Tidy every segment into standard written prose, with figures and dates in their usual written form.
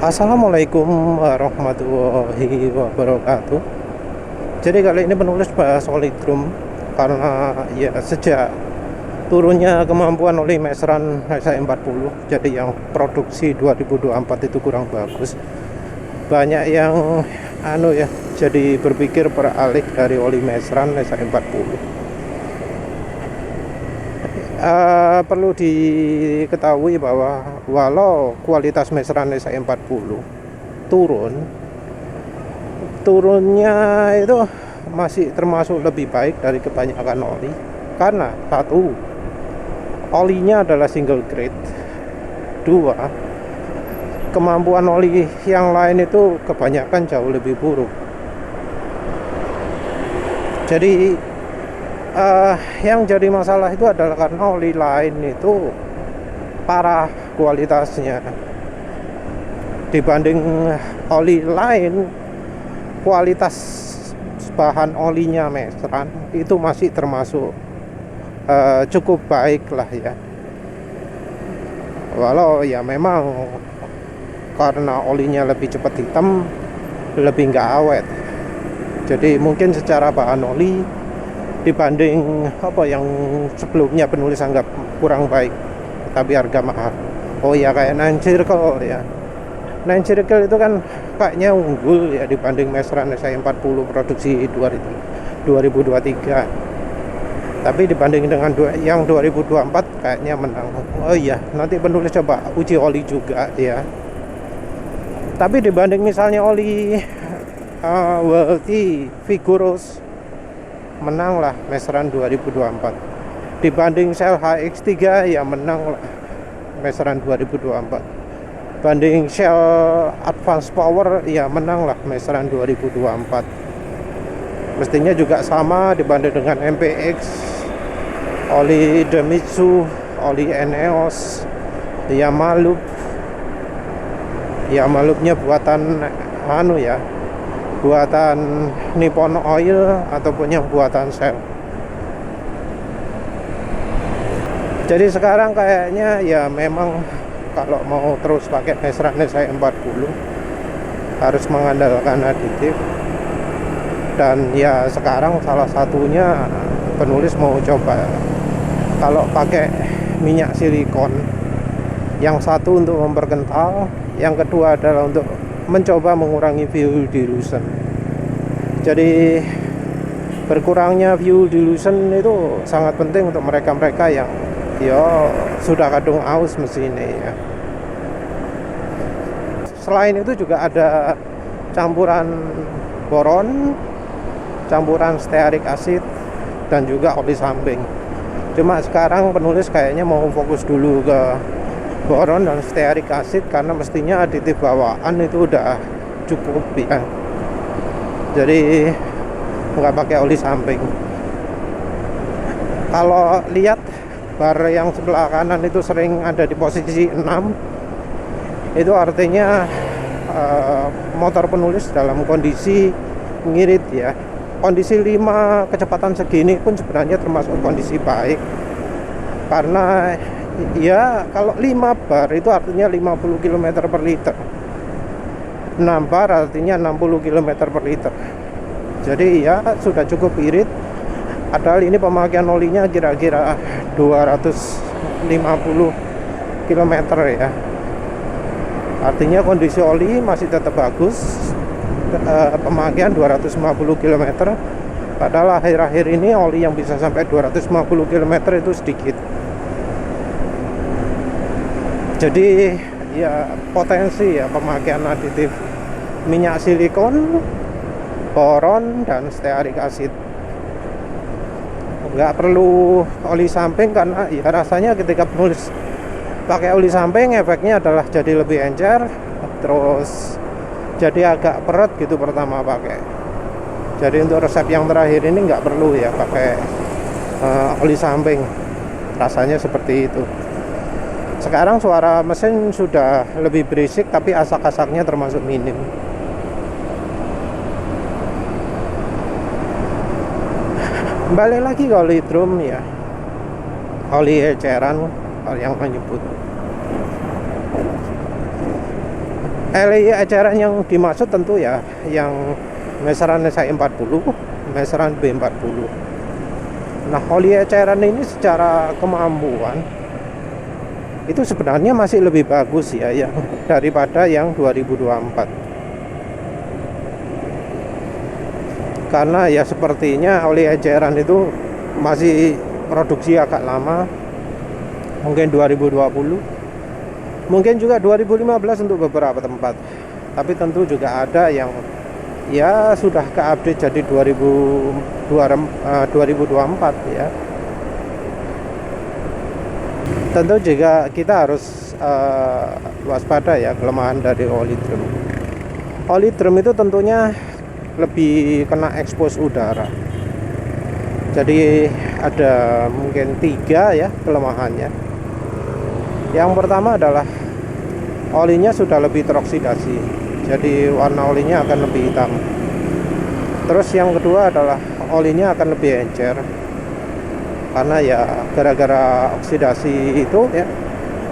Assalamualaikum warahmatullahi wabarakatuh. Jadi kali ini penulis bahas Solidrum karena ya sejak turunnya kemampuan oli meseran SE40, jadi yang produksi 2024 itu kurang bagus. Banyak yang jadi berpikir beralih dari oli meseran SE40. Perlu diketahui bahwa walau kualitas meseran SE40 turunnya itu masih termasuk lebih baik dari kebanyakan oli, karena satu, olinya adalah single grade. Dua, kemampuan oli yang lain itu kebanyakan jauh lebih buruk. Jadi yang jadi masalah itu adalah karena oli lain itu parah kualitasnya. Dibanding oli lain, kualitas bahan olinya meseran itu masih termasuk cukup baik lah ya. Walau ya memang karena olinya lebih cepat hitam, lebih nggak awet. Jadi mungkin secara bahan oli dibanding yang sebelumnya penulis anggap kurang baik, tapi harga mahal. Oh ya, kayak Nine Circle ya. Nine Circle itu kan kayaknya unggul ya dibanding meseran SE40 produksi 2023. Tapi dibanding dengan yang 2024 kayaknya menang. Oh iya, nanti penulis coba uji oli juga ya. Tapi dibanding misalnya oli Welty Vigorous, menang lah meseran 2024. Dibanding Shell HX3 ya menang lah meseran 2024. Banding Shell Advance Power ya menang lah meseran 2024. Mestinya juga sama dibanding dengan MPX, oli Demitsu, oli Eneos, Yamalupnya buatan buatan Nippon Oil ataupun yang buatan Shell. Jadi sekarang kayaknya ya memang kalau mau terus pakai meseran SE40 harus mengandalkan aditif. Dan ya sekarang salah satunya penulis mau coba kalau pakai minyak silikon. Yang satu untuk memperkental, yang kedua adalah untuk mencoba mengurangi fuel dilution. Jadi berkurangnya fuel dilution itu sangat penting untuk mereka-mereka yang sudah kadung aus mesin ini ya. Selain itu juga ada campuran boron, campuran stearik acid, dan juga oli samping. Cuma sekarang penulis kayaknya mau fokus dulu ke boron dan stearik acid karena mestinya aditif bawaan itu udah cukup ya. Jadi nggak pakai oli samping. Kalau lihat bar yang sebelah kanan itu sering ada di posisi 6, itu artinya motor penulis dalam kondisi ngirit ya. Kondisi 5 kecepatan segini pun sebenarnya termasuk kondisi baik, karena ya kalau 5 bar itu artinya 50 km per liter, 6 bar artinya 60 km per liter. Jadi ya sudah cukup irit. Padahal ini pemakaian olinya kira-kira 250 km ya. Artinya kondisi oli masih tetap bagus, pemakaian 250 km. Padahal akhir-akhir ini oli yang bisa sampai 250 km itu sedikit. Jadi ya potensi ya pemakaian aditif minyak silikon, boron, dan stearik acid. Nggak perlu oli samping karena ya rasanya ketika penulis pakai oli samping efeknya adalah jadi lebih encer, terus jadi agak peret gitu pertama pakai. Jadi untuk resep yang terakhir ini nggak perlu ya pakai oli samping, rasanya seperti itu. Sekarang suara mesin sudah lebih berisik, tapi asak-asaknya termasuk minim. Balik lagi ke oli drum ya, oli eceran yang menyebut LI eceran yang dimaksud tentu ya yang meteran SI 40, meteran B40. Nah, oli eceran ini secara kemampuan itu sebenarnya masih lebih bagus ya yang daripada yang 2024. Karena ya sepertinya oli eceran itu masih produksi agak lama, mungkin 2020, mungkin juga 2015 untuk beberapa tempat. Tapi tentu juga ada yang ya sudah ke-update jadi 2024 ya. Tentu juga kita harus waspada ya kelemahan dari oli drum. Oli drum itu tentunya lebih kena ekspos udara. Jadi ada mungkin 3 ya kelemahannya. Yang pertama adalah olinya sudah lebih teroksidasi, jadi warna olinya akan lebih hitam. Terus yang kedua adalah olinya akan lebih encer, karena ya gara-gara oksidasi itu ya.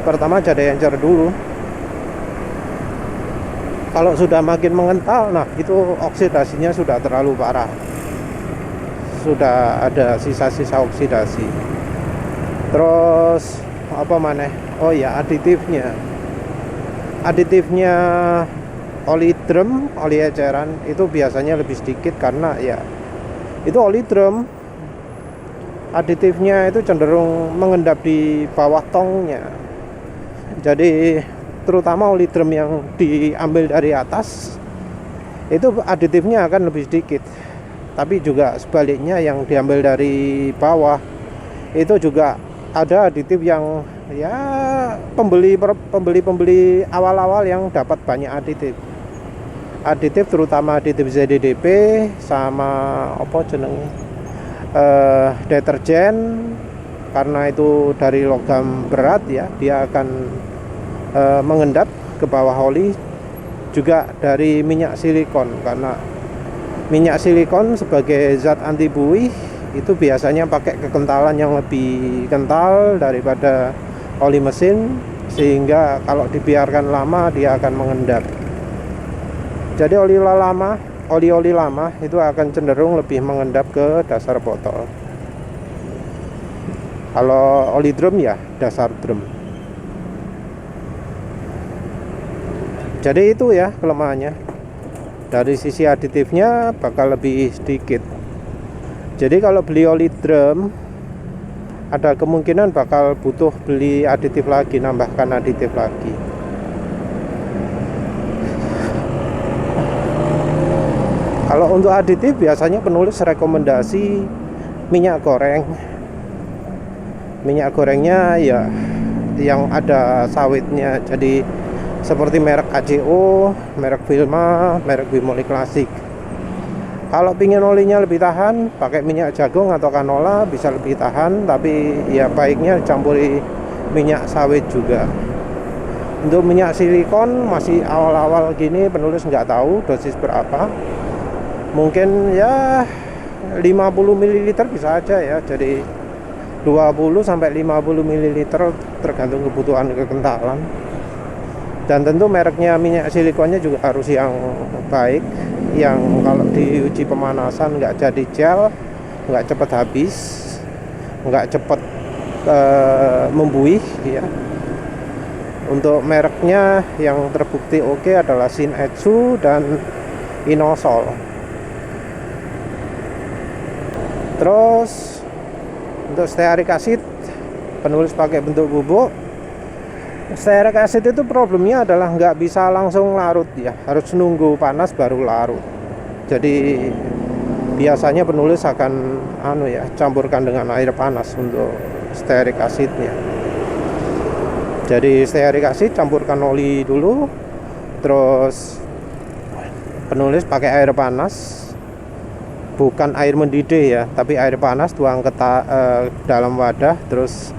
Pertama jadi encer dulu. Kalau sudah makin mengental, nah itu oksidasinya sudah terlalu parah, sudah ada sisa-sisa oksidasi. Terus apa maneh? Oh ya, aditifnya oli drum, oli eceran itu biasanya lebih sedikit, karena ya itu oli drum, aditifnya itu cenderung mengendap di bawah tongnya. Jadi terutama oli drum yang diambil dari atas itu aditifnya akan lebih sedikit. Tapi juga sebaliknya yang diambil dari bawah itu juga ada aditif yang ya pembeli awal-awal yang dapat banyak aditif terutama aditif ZDDP sama apa jenenge deterjen, karena itu dari logam berat ya, dia akan mengendap ke bawah oli. Juga dari minyak silikon, karena minyak silikon sebagai zat anti buih itu biasanya pakai kekentalan yang lebih kental daripada oli mesin, sehingga kalau dibiarkan lama dia akan mengendap. Jadi oli lama itu akan cenderung lebih mengendap ke dasar botol. Kalau oli drum ya dasar drum. Jadi itu ya kelemahannya. Dari sisi aditifnya bakal lebih sedikit. Jadi kalau beli oli drum, ada kemungkinan bakal butuh beli aditif lagi, nambahkan aditif lagi. Kalau untuk aditif biasanya penulis rekomendasi minyak goreng. Minyak gorengnya ya yang ada sawitnya, jadi seperti merek ACO, merek Vilma, merek Bimoli Klasik. Kalau pingin olinya lebih tahan, pakai minyak jagung atau canola bisa lebih tahan, tapi ya baiknya campuri minyak sawit juga. Untuk minyak silikon masih awal-awal gini, penulis nggak tahu dosis berapa. Mungkin ya 50 ml bisa aja ya, jadi 20 sampai 50 ml tergantung kebutuhan kekentalan. Dan tentu mereknya minyak silikonnya juga harus yang baik, yang kalau diuji pemanasan nggak jadi gel, nggak cepat habis, nggak cepat membuih ya. Untuk mereknya yang terbukti oke adalah Shin-Etsu dan Inosol. Terus untuk stearik acid penulis pakai bentuk bubuk. Stearik acid itu problemnya adalah nggak bisa langsung larut ya, harus nunggu panas baru larut. Jadi biasanya penulis akan campurkan dengan air panas untuk stearik acidnya. Jadi stearik acid campurkan oli dulu, terus penulis pakai air panas, bukan air mendidih ya, tapi air panas tuang ke dalam wadah, terus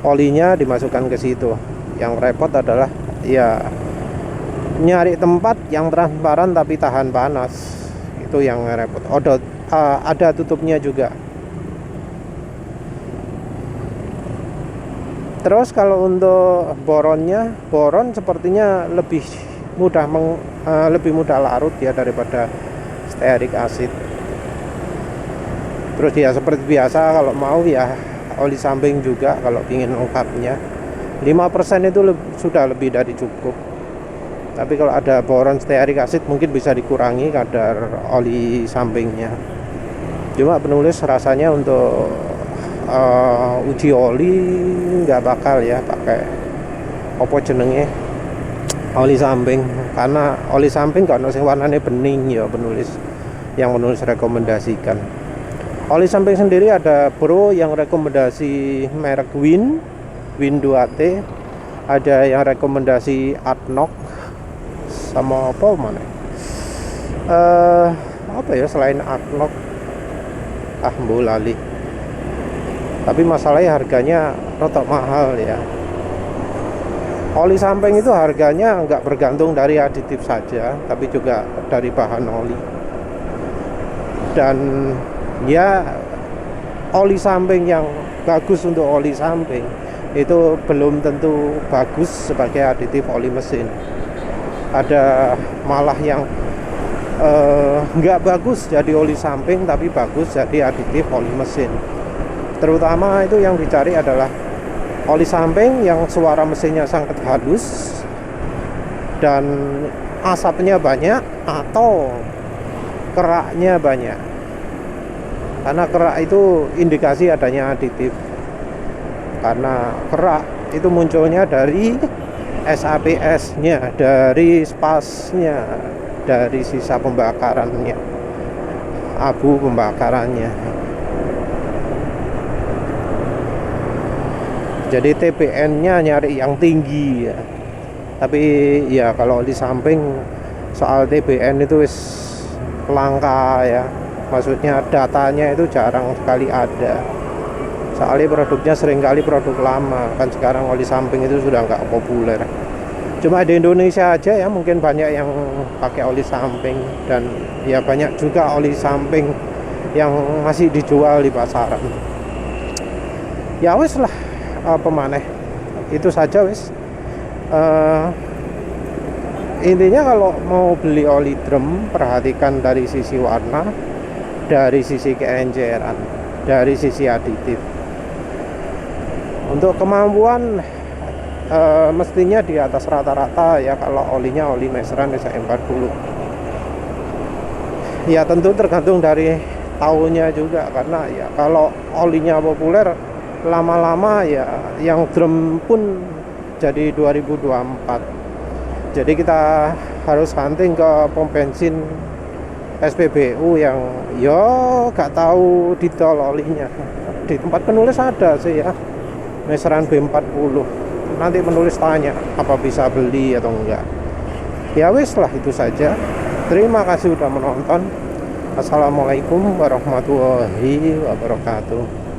olinya dimasukkan ke situ. Yang repot adalah ya nyari tempat yang transparan tapi tahan panas, itu yang repot. Ada tutupnya juga. Terus kalau untuk boron sepertinya lebih lebih mudah larut ya daripada stearik acid. Terus ya seperti biasa, kalau mau ya oli samping juga kalau ingin lengkapnya 5% itu sudah lebih dari cukup. Tapi kalau ada boron stearik acid mungkin bisa dikurangi kadar oli sampingnya. Cuma penulis rasanya untuk uji oli nggak bakal ya pakai apa jenenge oli samping, karena oli samping kalau sing warnanya bening ya penulis rekomendasikan. Oli samping sendiri ada Bro yang rekomendasi merek Win 2T, ada yang rekomendasi Adnoc, sama apa mana apa ya selain Adnoc, lali. Tapi masalahnya harganya rotok mahal ya. Oli samping itu harganya nggak bergantung dari aditif saja, tapi juga dari bahan oli. Dan ya oli samping yang bagus untuk oli samping itu belum tentu bagus sebagai aditif oli mesin. Ada malah yang nggak bagus jadi oli samping tapi bagus jadi aditif oli mesin. Terutama itu yang dicari adalah oli samping yang suara mesinnya sangat halus dan asapnya banyak atau keraknya banyak. Karena kerak itu indikasi adanya aditif. Karena kerak itu munculnya dari SAPS-nya, dari spasnya, dari sisa pembakarannya, abu pembakarannya. Jadi TPN-nya nyari yang tinggi ya. Tapi ya kalau di samping soal TPN itu wis langka ya. Maksudnya datanya itu jarang sekali ada. Soalnya produknya seringkali produk lama. Kan sekarang oli samping itu sudah nggak populer. Cuma di Indonesia aja ya mungkin banyak yang pakai oli samping. Dan ya banyak juga oli samping yang masih dijual di pasaran. Ya wis lah, apa maneh, itu saja wis. Intinya kalau mau beli oli drum, perhatikan dari sisi warna, dari sisi keenceran, dari sisi aditif. Untuk kemampuan mestinya di atas rata-rata ya kalau olinya oli Meseran SAE40. Ya tentu tergantung dari tahunnya juga, karena ya kalau olinya populer lama-lama ya yang drum pun jadi 2024. Jadi kita harus hunting ke pom bensin SPBU yang yo gak tahu detail olinya. Di tempat penulis ada sih ya, Meseran B40. Nanti penulis tanya apa bisa beli atau enggak. Ya wis lah, itu saja. Terima kasih sudah menonton. Assalamualaikum warahmatullahi wabarakatuh.